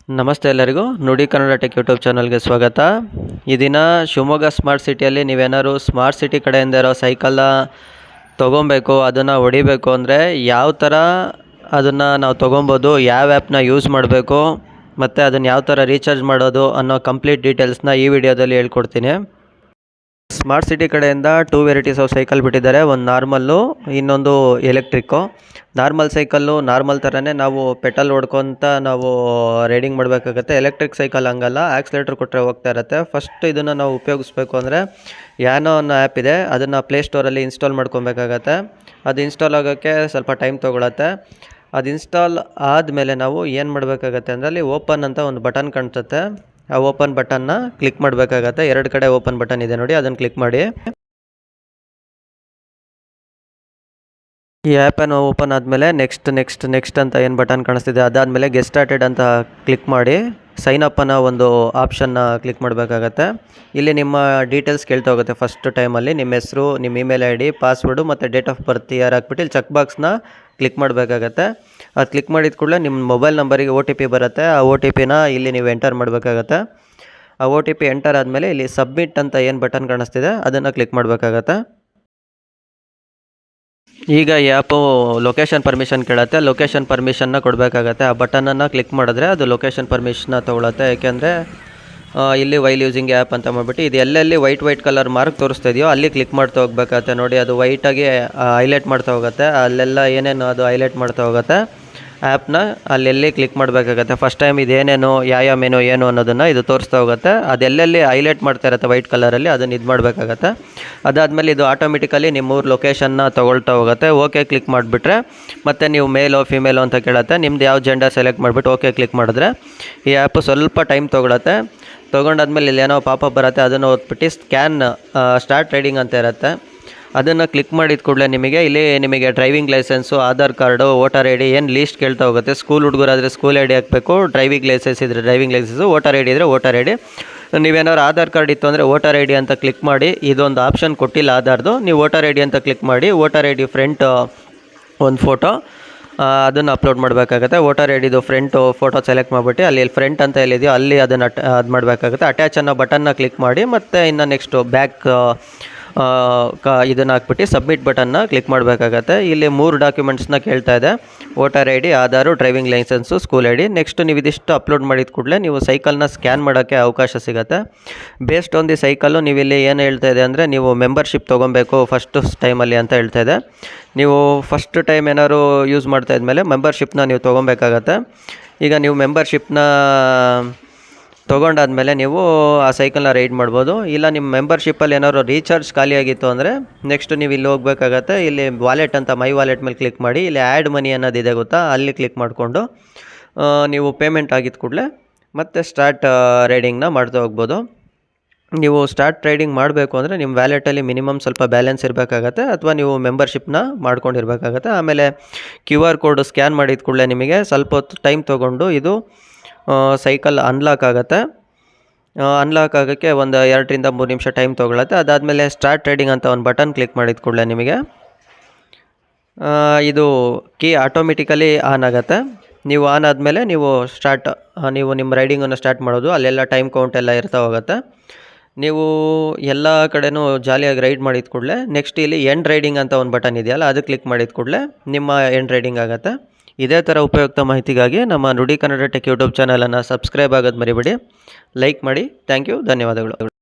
ನಮಸ್ತೆ ಎಲ್ಲರಿಗೂ ನುಡಿ ಕನ್ನಡ ಟೆಕ್ ಯೂಟ್ಯೂಬ್ ಚಾನಲ್ಗೆ ಸ್ವಾಗತ. ಈ ದಿನ ಶಿವಮೊಗ್ಗ ಸ್ಮಾರ್ಟ್ ಸಿಟಿಯಲ್ಲಿ ನೀವೇನಾದ್ರು ಸ್ಮಾರ್ಟ್ ಸಿಟಿ ಕಡೆಯಿಂದ ಇರೋ ಸೈಕಲ್ನ ತೊಗೊಬೇಕು, ಅದನ್ನು ಹೊಡಿಬೇಕು ಅಂದರೆ ಯಾವ ಥರ ಅದನ್ನು ನಾವು ತೊಗೊಬೋದು, ಯಾವ ಆ್ಯಪ್ನ ಯೂಸ್ ಮಾಡಬೇಕು ಮತ್ತು ಅದನ್ನು ಯಾವ ಥರ ರೀಚಾರ್ಜ್ ಮಾಡೋದು ಅನ್ನೋ ಕಂಪ್ಲೀಟ್ ಡೀಟೇಲ್ಸ್ನ ಈ ವಿಡಿಯೋದಲ್ಲಿ ಹೇಳ್ಕೊಡ್ತೀನಿ. ಸ್ಮಾರ್ಟ್ ಸಿಟಿ ಕಡೆಯಿಂದ 2 ವೆರೈಟೀಸ್ ಆಫ್ ಸೈಕಲ್ ಬಿಟ್ಟಿದ್ದಾರೆ. ಒಂದು ನಾರ್ಮಲ್ಲು, ಇನ್ನೊಂದು ಎಲೆಕ್ಟ್ರಿಕ್ಕು. ನಾರ್ಮಲ್ ಸೈಕಲ್ಲು ನಾರ್ಮಲ್ ಥರನೇ ನಾವು ಪೆಟ್ರೋಲ್ ಹೊಡ್ಕೊತ ನಾವು ರೈಡಿಂಗ್ ಮಾಡಬೇಕಾಗತ್ತೆ. ಎಲೆಕ್ಟ್ರಿಕ್ ಸೈಕಲ್ ಹಂಗಲ್ಲ, ಆಕ್ಸಿಲೇಟ್ರ್ ಕೊಟ್ಟರೆ ಹೋಗ್ತಾ ಇರುತ್ತೆ. ಫಸ್ಟ್ ಇದನ್ನು ನಾವು ಉಪಯೋಗಿಸ್ಬೇಕು ಅಂದರೆ ಯಾನೋ ಅನ್ನೋ ಆ್ಯಪ್ ಇದೆ, ಅದನ್ನು ಪ್ಲೇಸ್ಟೋರಲ್ಲಿ ಇನ್ಸ್ಟಾಲ್ ಮಾಡ್ಕೊಬೇಕಾಗತ್ತೆ. ಅದು ಇನ್ಸ್ಟಾಲ್ ಆಗೋಕ್ಕೆ ಸ್ವಲ್ಪ ಟೈಮ್ ತೊಗೊಳತ್ತೆ. ಅದು ಇನ್ಸ್ಟಾಲ್ ಆದಮೇಲೆ ನಾವು ಏನು ಮಾಡಬೇಕಾಗತ್ತೆ ಅಂದರೆ ಅಲ್ಲಿ ಓಪನ್ ಅಂತ ಒಂದು ಬಟನ್ ಕಾಣಿಸುತ್ತೆ. ಆ ಓಪನ್ ಬಟನ್ನ ಕ್ಲಿಕ್ ಮಾಡಬೇಕಾಗತ್ತೆ. 2 ಕಡೆ ಓಪನ್ ಬಟನ್ ಇದೆ ನೋಡಿ, ಅದನ್ನು ಕ್ಲಿಕ್ ಮಾಡಿ. ಈ ಆ್ಯಪನ್ನು ಓಪನ್ ಆದಮೇಲೆ ನೆಕ್ಸ್ಟ್ ಅಂತ ಏನು ಬಟನ್ ಕಾಣಿಸ್ತಿದೆ, ಅದಾದಮೇಲೆ ಗೆಟ್ ಸ್ಟಾರ್ಟೆಡ್ ಅಂತ ಕ್ಲಿಕ್ ಮಾಡಿ ಸೈನ್ ಅಪ್ ಅನ್ನೋ ಒಂದು ಆಪ್ಷನ್ನ ಕ್ಲಿಕ್ ಮಾಡಬೇಕಾಗತ್ತೆ. ಇಲ್ಲಿ ನಿಮ್ಮ ಡೀಟೇಲ್ಸ್ ಕೇಳ್ತಾ ಹೋಗುತ್ತೆ. ಫಸ್ಟ್ ಟೈಮಲ್ಲಿ ನಿಮ್ಮ ಹೆಸರು, ನಿಮ್ಮ ಇಮೇಲ್ ಐ ಡಿ, ಪಾಸ್ವರ್ಡು ಮತ್ತು ಡೇಟ್ ಆಫ್ ಬರ್ತ್ ಇಯರ್ ಹಾಕ್ಬಿಟ್ಟು ಇಲ್ಲಿ ಚೆಕ್ ಬಾಕ್ಸ್ನ ಕ್ಲಿಕ್ ಮಾಡಬೇಕಾಗತ್ತೆ. ಅದು ಕ್ಲಿಕ್ ಮಾಡಿದ ಕೂಡಲೇ ನಿಮ್ಮ ಮೊಬೈಲ್ ನಂಬರಿಗೆ OTP ಬರುತ್ತೆ. ಆ OTPನ ಇಲ್ಲಿ ನೀವು ಎಂಟರ್ ಮಾಡಬೇಕಾಗತ್ತೆ. ಆ OTP ಎಂಟರ್ ಆದಮೇಲೆ ಇಲ್ಲಿ ಸಬ್ಮಿಟ್ ಅಂತ ಏನು ಬಟನ್ ಕಾಣಿಸ್ತಿದೆ ಅದನ್ನು ಕ್ಲಿಕ್ ಮಾಡಬೇಕಾಗತ್ತೆ. ಈಗ ಈ ಆ್ಯಪು ಲೊಕೇಶನ್ ಪರ್ಮಿಷನ್ ಕೇಳುತ್ತೆ. ಲೊಕೇಶನ್ ಪರ್ಮಿಷನ್ನ ಕೊಡಬೇಕಾಗತ್ತೆ. ಆ ಬಟನನ್ನು ಕ್ಲಿಕ್ ಮಾಡಿದ್ರೆ ಅದು ಲೊಕೇಶನ್ ಪರ್ಮಿಷನ್ನ ತೊಗೊಳುತ್ತೆ. ಯಾಕೆಂದರೆ ಇಲ್ಲಿ ವೈಲ್ ಯೂಸಿಂಗ್ ಆ್ಯಪ್ ಅಂತ ಮಾಡಿಬಿಟ್ಟು ಇದು ಎಲ್ಲೆಲ್ಲಿ ವೈಟ್ ಕಲರ್ ಮಾರ್ಕ್ ತೋರಿಸ್ತಾ ಇದೆಯೋ ಅಲ್ಲಿ ಕ್ಲಿಕ್ ಮಾಡ್ತಾ ಹೋಗ್ಬೇಕಾಗತ್ತೆ. ನೋಡಿ, ಅದು ವೈಟಾಗಿ ಹೈಲೈಟ್ ಮಾಡ್ತಾ ಹೋಗುತ್ತೆ. ಅಲ್ಲೆಲ್ಲ ಏನೇನು ಅದು ಹೈಲೈಟ್ ಮಾಡ್ತಾ ಹೋಗುತ್ತೆ ಆ್ಯಪ್ನ, ಅಲ್ಲೆಲ್ಲಿ ಕ್ಲಿಕ್ ಮಾಡಬೇಕಾಗತ್ತೆ. ಫಸ್ಟ್ ಟೈಮ್ ಇದೇನೇನು ಯಾವ ಮೆನು ಏನು ಅನ್ನೋದನ್ನು ಇದು ತೋರಿಸ್ತಾ ಹೋಗುತ್ತೆ. ಅದೆಲ್ಲೆಲ್ಲಿ ಹೈಲೈಟ್ ಮಾಡ್ತಾ ಇರುತ್ತೆ ವೈಟ್ ಕಲರಲ್ಲಿ, ಅದನ್ನು ಇದು ಮಾಡಬೇಕಾಗತ್ತೆ. ಅದಾದಮೇಲೆ ಇದು ಆಟೋಮೆಟಿಕಲಿ ನಿಮ್ಮೂರು ಲೊಕೇಶನ್ನ ತೊಗೊಳ್ತಾ ಹೋಗುತ್ತೆ. ಓಕೆ ಕ್ಲಿಕ್ ಮಾಡಿಬಿಟ್ರೆ ಮತ್ತು ನೀವು ಮೇಲೋ ಫಿಮೇಲೋ ಅಂತ ಕೇಳುತ್ತೆ. ನಿಮ್ದು ಯಾವ ಜೆಂಡರ್ ಸೆಲೆಕ್ಟ್ ಮಾಡಿಬಿಟ್ಟು ಓಕೆ ಕ್ಲಿಕ್ ಮಾಡಿದ್ರೆ ಈ ಆ್ಯಪು ಸ್ವಲ್ಪ ಟೈಮ್ ತೊಗೊಳತ್ತೆ. ತೊಗೊಂಡಾದ್ಮೇಲೆ ಇಲ್ಲಿ ಏನೋ ಪಾಪಪ್ ಬರುತ್ತೆ, ಅದನ್ನು ಓದ್ಬಿಟ್ಟು ಸ್ಟಾರ್ಟ್ ರೈಡಿಂಗ್ ಅಂತ ಇರುತ್ತೆ. ಅದನ್ನು ಕ್ಲಿಕ್ ಮಾಡಿದ ಕೂಡಲೇ ನಿಮಗೆ driving licence, Aadhaar card, voter I D ಏನು ಲೀಸ್ಟ್ ಕೇಳ್ತಾ ಹೋಗುತ್ತೆ. ಸ್ಕೂಲ್ ಹುಡುಗರಾದರೆ ಸ್ಕೂಲ್ ಐ ಡಿ ಹಾಕಬೇಕು, ಡ್ರೈವಿಂಗ್ ಲೈಸೆನ್ಸ್ ಇದ್ದರೆ driving licence, voter I D ಇದ್ದರೆ ವೋಟರ್ ಐ ಡಿ. ನೀವೇನಾದ್ರು ಆಧಾರ್ ಕಾರ್ಡ್ ಇತ್ತು ಅಂದರೆ ವೋಟರ್ ಐ ಡಿ ಅಂತ ಕ್ಲಿಕ್ ಮಾಡಿ. ಇದೊಂದು ಆಪ್ಷನ್ ಕೊಟ್ಟಿಲ್ಲ ಆಧಾರ್ದು, ನೀವು ವೋಟರ್ ಐ ಡಿ ಅಂತ ಕ್ಲಿಕ್ ಮಾಡಿ ವೋಟರ್ ಐ ಡಿ ಫ್ರಂಟ್ ಒಂದು ಫೋಟೋ ಅದನ್ನು ಅಪ್ಲೋಡ್ ಮಾಡಬೇಕಾಗುತ್ತೆ. ವೋಟರ್ ಐ ಡಿದು ಫ್ರಂಟು ಫೋಟೋ ಸೆಲೆಕ್ಟ್ ಮಾಡಿಬಿಟ್ಟು ಅಲ್ಲಿ ಫ್ರಂಟ್ ಅಂತ ಎಲ್ಲಿದೆಯೋ ಅಲ್ಲಿ ಅದನ್ನು ಅದು ಮಾಡಬೇಕಾಗುತ್ತೆ. ಅಟ್ಯಾಚ್ ಅನ್ನೋ ಬಟನ್ನ ಕ್ಲಿಕ್ ಮಾಡಿ ಮತ್ತು ಇನ್ನು ನೆಕ್ಸ್ಟು ಬ್ಯಾಕ್ ಇದನ್ನು ಹಾಕ್ಬಿಟ್ಟು ಸಬ್ಮಿಟ್ ಬಟನ್ನ ಕ್ಲಿಕ್ ಮಾಡಬೇಕಾಗತ್ತೆ. ಇಲ್ಲಿ 3 ಡಾಕ್ಯುಮೆಂಟ್ಸ್ನ ಕೇಳ್ತಾ ಇದೆ, voter I D, Aadhaar, driving licence, school I D. Next ನೀವು ಇದಿಷ್ಟು ಅಪ್ಲೋಡ್ ಮಾಡಿದ ಕೂಡಲೇ ನೀವು ಸೈಕಲ್ನ ಸ್ಕ್ಯಾನ್ ಮಾಡೋಕ್ಕೆ ಅವಕಾಶ ಸಿಗುತ್ತೆ. ಬೇಸ್ಡ್ ಆನ್ ದಿ ಸೈಕಲ್ಲು ನೀವು ಇಲ್ಲಿ ಏನು ಹೇಳ್ತಾ ಇದೆ ಅಂದರೆ ನೀವು ಮೆಂಬರ್ಶಿಪ್ ತೊಗೊಬೇಕು ಫಸ್ಟ್ ಟೈಮಲ್ಲಿ ಅಂತ ಹೇಳ್ತಾ ಇದೆ. ನೀವು ಫಸ್ಟ್ ಟೈಮ್ ಏನಾದ್ರು ಯೂಸ್ ಮಾಡ್ತಾ ಇದ್ಮೇಲೆ ಮೆಂಬರ್ಶಿಪ್ನ ನೀವು ತೊಗೊಬೇಕಾಗತ್ತೆ. ಈಗ ನೀವು ಮೆಂಬರ್ಶಿಪ್ನ ತೊಗೊಂಡಾದ್ಮೇಲೆ ನೀವು ಆ ಸೈಕಲ್ನ ರೈಡ್ ಮಾಡ್ಬೋದು. ಇಲ್ಲ ನಿಮ್ಮ ಮೆಂಬರ್ಶಿಪ್ಪಲ್ಲಿ ಏನಾದ್ರು ರೀಚಾರ್ಜ್ ಖಾಲಿಯಾಗಿತ್ತು ಅಂದರೆ ನೆಕ್ಸ್ಟ್ ನೀವು ಇಲ್ಲಿ ಹೋಗಬೇಕಾಗತ್ತೆ. ಇಲ್ಲಿ ವಾಲೆಟ್ ಅಂತ ಮೈ ವಾಲೆಟ್ ಮೇಲೆ ಕ್ಲಿಕ್ ಮಾಡಿ ಇಲ್ಲಿ ಆ್ಯಡ್ ಮನಿ ಅನ್ನೋದಿದೆ ಗೊತ್ತಾ, ಅಲ್ಲಿ ಕ್ಲಿಕ್ ಮಾಡಿಕೊಂಡು ನೀವು ಪೇಮೆಂಟ್ ಆಗಿದ್ದ ಕೂಡಲೇ ಮತ್ತೆ ಸ್ಟಾರ್ಟ್ ರೈಡಿಂಗ್ನ ಮಾಡ್ತಾ ಹೋಗ್ಬೋದು. ನೀವು ಸ್ಟಾರ್ಟ್ ರೈಡಿಂಗ್ ಮಾಡಬೇಕು ಅಂದರೆ ನಿಮ್ಮ ವ್ಯಾಲೆಟಲ್ಲಿ ಮಿನಿಮಮ್ ಸ್ವಲ್ಪ ಬ್ಯಾಲೆನ್ಸ್ ಇರಬೇಕಾಗತ್ತೆ, ಅಥವಾ ನೀವು ಮೆಂಬರ್ಶಿಪ್ನ ಮಾಡ್ಕೊಂಡಿರಬೇಕಾಗತ್ತೆ. ಆಮೇಲೆ QR ಕೋಡ್ ಸ್ಕ್ಯಾನ್ ಮಾಡಿದ ಕೂಡಲೇ ನಿಮಗೆ ಸ್ವಲ್ಪ ಹೊತ್ತು ಟೈಮ್ ತೊಗೊಂಡು ಇದು ಸೈಕಲ್ ಅನ್ಲಾಕ್ ಆಗುತ್ತೆ. ಅನ್ಲಾಕ್ ಆಗೋಕ್ಕೆ ಒಂದು 2 ರಿಂದ 3 ನಿಮಿಷ ಟೈಮ್ ತೊಗೊಳುತ್ತೆ. ಅದಾದಮೇಲೆ ಸ್ಟಾರ್ಟ್ ರೈಡಿಂಗ್ ಅಂತ ಒಂದು ಬಟನ್ ಕ್ಲಿಕ್ ಮಾಡಿದ ಕೂಡಲೇ ನಿಮಗೆ ಇದು ಕೀ ಆಟೋಮೆಟಿಕಲಿ ಆನ್ ಆಗುತ್ತೆ. ನೀವು ಆನ್ ಆದಮೇಲೆ ನೀವು ನಿಮ್ಮ ರೈಡಿಂಗನ್ನು ಸ್ಟಾರ್ಟ್ ಮಾಡೋದು. ಅಲ್ಲೆಲ್ಲ ಟೈಮ್ ಕೌಂಟ್ ಎಲ್ಲ ಇರ್ತಾ ಹೋಗುತ್ತೆ. ನೀವು ಎಲ್ಲ ಕಡೆನೂ ಜಾಲಿಯಾಗಿ ರೈಡ್ ಮಾಡಿದ ಕೂಡಲೇ ನೆಕ್ಸ್ಟ್ ಇಲ್ಲಿ ಎಂಡ್ ರೈಡಿಂಗ್ ಅಂತ ಒಂದು ಬಟನ್ ಇದೆಯಲ್ಲ, ಅದು ಕ್ಲಿಕ್ ಮಾಡಿದ ಕೂಡಲೇ ನಿಮ್ಮ ಎಂಡ್ ರೈಡಿಂಗ್ ಆಗುತ್ತೆ. ಇದೇ ಥರ ಉಪಯುಕ್ತ ಮಾಹಿತಿಗಾಗಿ ನಮ್ಮ ನುಡಿ ಕನ್ನಡ ಟೆಕ್ ಯೂಟ್ಯೂಬ್ ಚಾನಲನ್ನು ಸಬ್ಸ್ಕ್ರೈಬ್ ಆಗೋದು ಮರಿಬೇಡಿ. ಲೈಕ್ ಮಾಡಿ. ಥ್ಯಾಂಕ್ ಯು, ಧನ್ಯವಾದಗಳು.